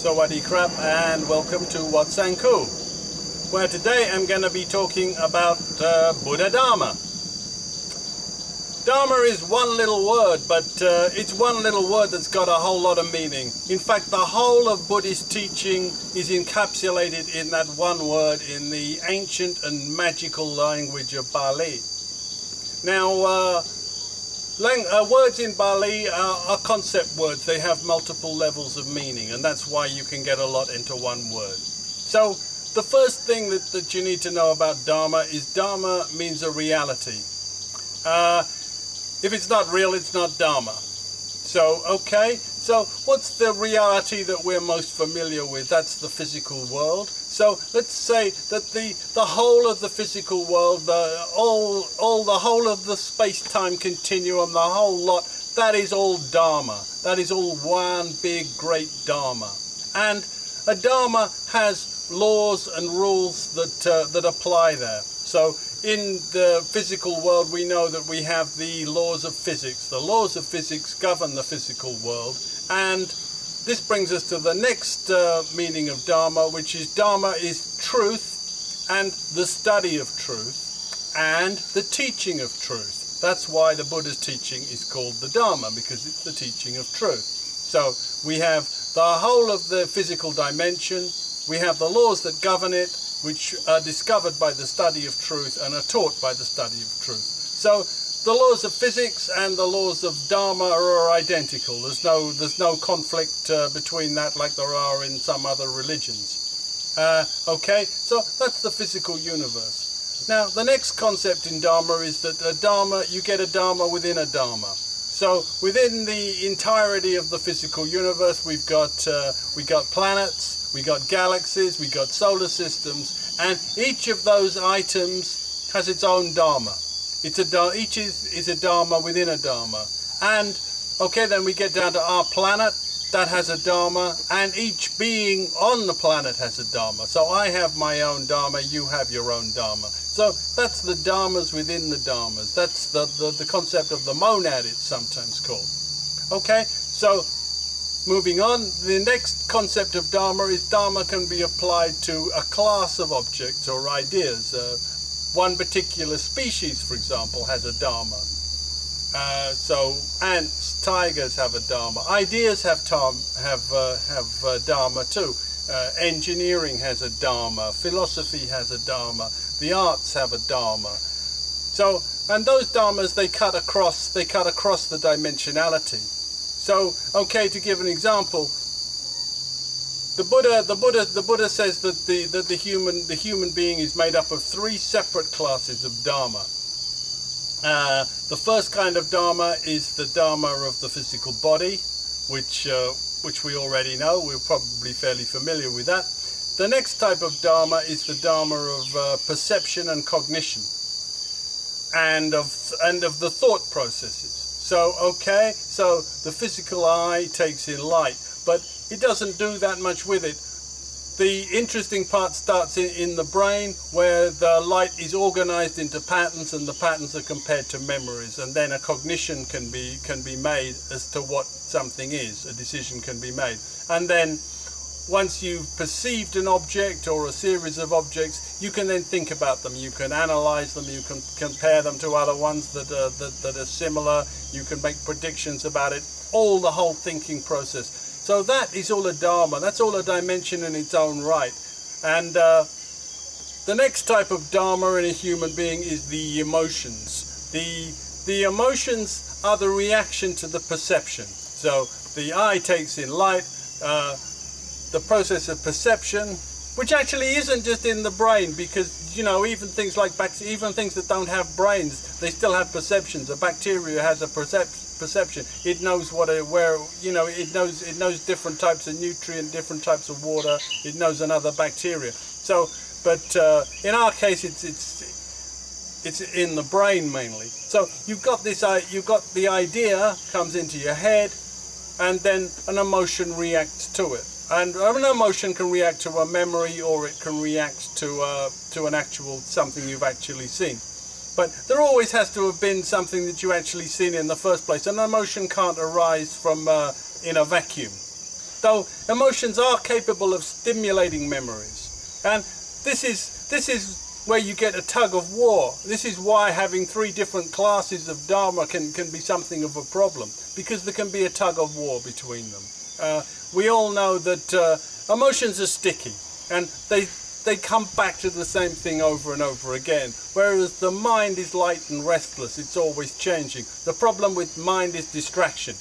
Sawadee krap and welcome to Wat Sanku, where today I'm going to be talking about Buddha Dhamma. Dharma is one little word, but it's one little word that's got a whole lot of meaning. In fact, the whole of Buddhist teaching is encapsulated in that one word in the ancient and magical language of Pali. Now, words in Pali are concept words. They have multiple levels of meaning, and that's why you can get a lot into one word. So the first thing that you need to know about Dharma is Dharma means a reality. If it's not real, it's not Dharma. So, okay, so what's the reality that we're most familiar with? That's the physical world. So let's say that the whole of the physical world, the whole of the space-time continuum, the whole lot, that is all Dharma. That is all one big great Dharma. And a Dharma has laws and rules that apply there. So in the physical world, we know that we have the laws of physics. The laws of physics govern the physical world, and this brings us to the next meaning of Dharma, which is Dharma is truth and the study of truth and the teaching of truth. That's why the Buddha's teaching is called the Dharma, because it's the teaching of truth. So we have the whole of the physical dimension, we have the laws that govern it, which are discovered by the study of truth and are taught by the study of truth. So the laws of physics and the laws of Dharma are identical. There's no conflict between that like there are in some other religions. Okay, so that's the physical universe. Now the next concept in Dharma is that a Dharma, you get a Dharma within a Dharma. So within the entirety of the physical universe, we got planets, we got galaxies, we got solar systems, and each of those items has its own Dharma. Each is a Dharma within a Dharma. And okay, then we get down to our planet, that has a Dharma, and each being on the planet has a Dharma. So I have my own Dharma, you have your own Dharma. So that's the Dharmas within the Dharmas. That's the concept of the monad, it's sometimes called. Okay, so moving on, the next concept of Dharma is Dharma can be applied to a class of objects or ideas. One particular species, for example, has a Dharma. So ants, tigers have a Dharma. Ideas have Dharma too. Engineering has a Dharma. Philosophy has a Dharma. The arts have a Dharma. So, and those Dharmas, they cut across the dimensionality. So, okay, to give an example, the Buddha says that the human being is made up of three separate classes of Dharma. The first kind of Dharma is the Dharma of the physical body, which we already know. We're probably fairly familiar with that. The next type of Dharma is the Dharma of perception and cognition, and of the thought processes. So, okay, so the physical eye takes in light, but it doesn't do that much with it. The interesting part starts in the brain, where the light is organized into patterns, and the patterns are compared to memories, and then a cognition can be made as to what something is. A decision can be made. And then once you've perceived an object or a series of objects, you can then think about them. You can analyze them. You can compare them to other ones that are similar. You can make predictions about it. The whole thinking process. So that is all a Dharma. That's all a dimension in its own right. And the next type of Dharma in a human being is the emotions. The emotions are the reaction to the perception. So the eye takes in light. The process of perception, which actually isn't just in the brain, because even things that don't have brains, they still have perceptions. A bacteria has a perception. It knows it knows different types of nutrient, different types of water. It knows another bacteria. So, but in our case, it's in the brain mainly. So you've got the idea comes into your head, and then an emotion reacts to it. And an emotion can react to a memory, or it can react to an actual something you've actually seen. But there always has to have been something that you actually seen in the first place. An emotion can't arise from in a vacuum. though emotions are capable of stimulating memories. And this is where you get a tug of war. This is why having 3 different classes of Dharma can be something of a problem, because there can be a tug of war between them. We all know that emotions are sticky, and they come back to the same thing over and over again, whereas the mind is light and restless. It's always changing. The problem with mind is distraction.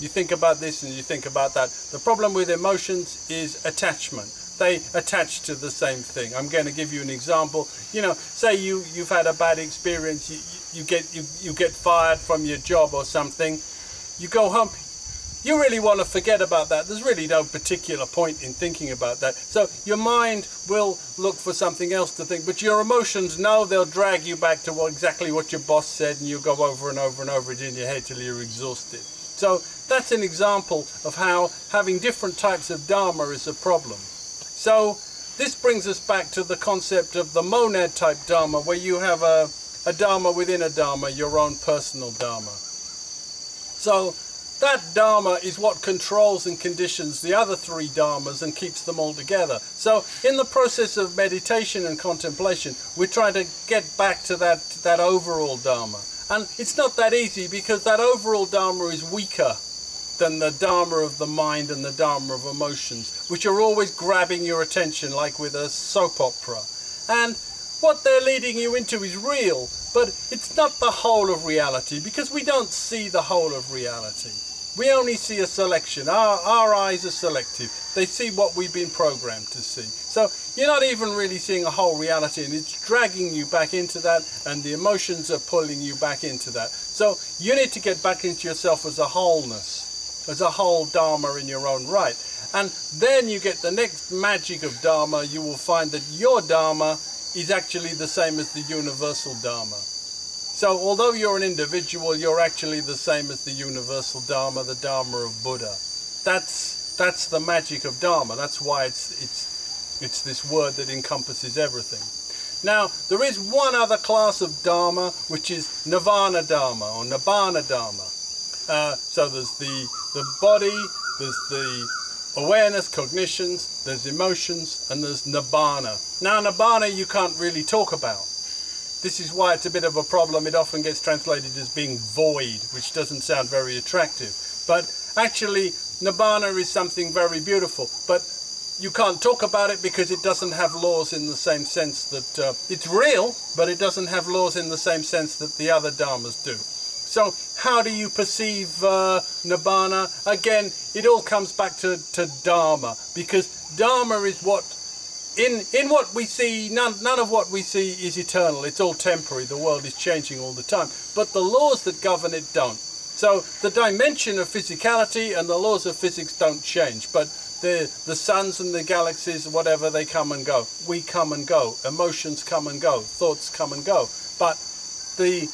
You think about this and you think about that. The problem with emotions is attachment. They attach to the same thing. I'm going to give you an example. You know, say you've had a bad experience, you get fired from your job or something. You go home, you really want to forget about that. There's really no particular point in thinking about that. So your mind will look for something else to think, but your emotions know they'll drag you back to exactly what your boss said, and you go over and over and over it in your head till you're exhausted. So that's an example of how having different types of Dharma is a problem. So this brings us back to the concept of the monad type Dharma, where you have a Dharma within a Dharma, your own personal Dharma. So that Dharma is what controls and conditions the other 3 Dharmas and keeps them all together. So in the process of meditation and contemplation, we're trying to get back to that overall Dharma. And it's not that easy, because that overall Dharma is weaker than the Dharma of the mind and the Dharma of emotions, which are always grabbing your attention like with a soap opera. And what they're leading you into is real, but it's not the whole of reality, because we don't see the whole of reality. We only see a selection. Our eyes are selective. They see what we've been programmed to see. So you're not even really seeing a whole reality, and it's dragging you back into that, and the emotions are pulling you back into that. So you need to get back into yourself as a wholeness, as a whole Dharma in your own right. And then you get the next magic of Dharma. You will find that your Dharma is actually the same as the universal Dharma. So although you're an individual, you're actually the same as the universal Dharma, the Dharma of Buddha. That's the magic of Dharma. That's why it's this word that encompasses everything. Now, there is one other class of Dharma, which is Nirvana Dharma or Nibbana Dharma. So there's the body, there's the awareness, cognitions, there's emotions, and there's Nibbana. Now, Nibbana you can't really talk about. This is why it's a bit of a problem. It often gets translated as being void, which doesn't sound very attractive. But actually, Nibbana is something very beautiful. But you can't talk about it because it doesn't have laws in the same sense that... it's real, but it doesn't have laws in the same sense that the other Dharmas do. So how do you perceive Nibbana? Again, it all comes back to Dharma, because Dharma is what... In what we see, none of what we see is eternal. It's all temporary. The world is changing all the time. But the laws that govern it don't. So the dimension of physicality and the laws of physics don't change. But the suns and the galaxies, whatever, they come and go. We come and go. Emotions come and go. Thoughts come and go. But the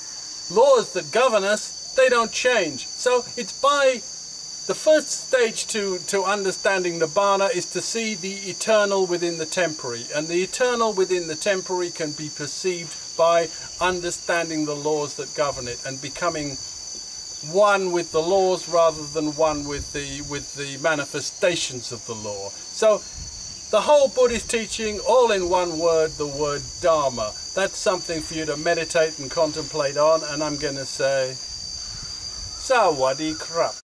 laws that govern us, they don't change. So it's by... The first stage to understanding Nibbana is to see the eternal within the temporary. And the eternal within the temporary can be perceived by understanding the laws that govern it and becoming one with the laws rather than one with the manifestations of the law. So the whole Buddhist teaching, all in one word, the word Dharma. That's something for you to meditate and contemplate on. And I'm going to say, Sawadee krap.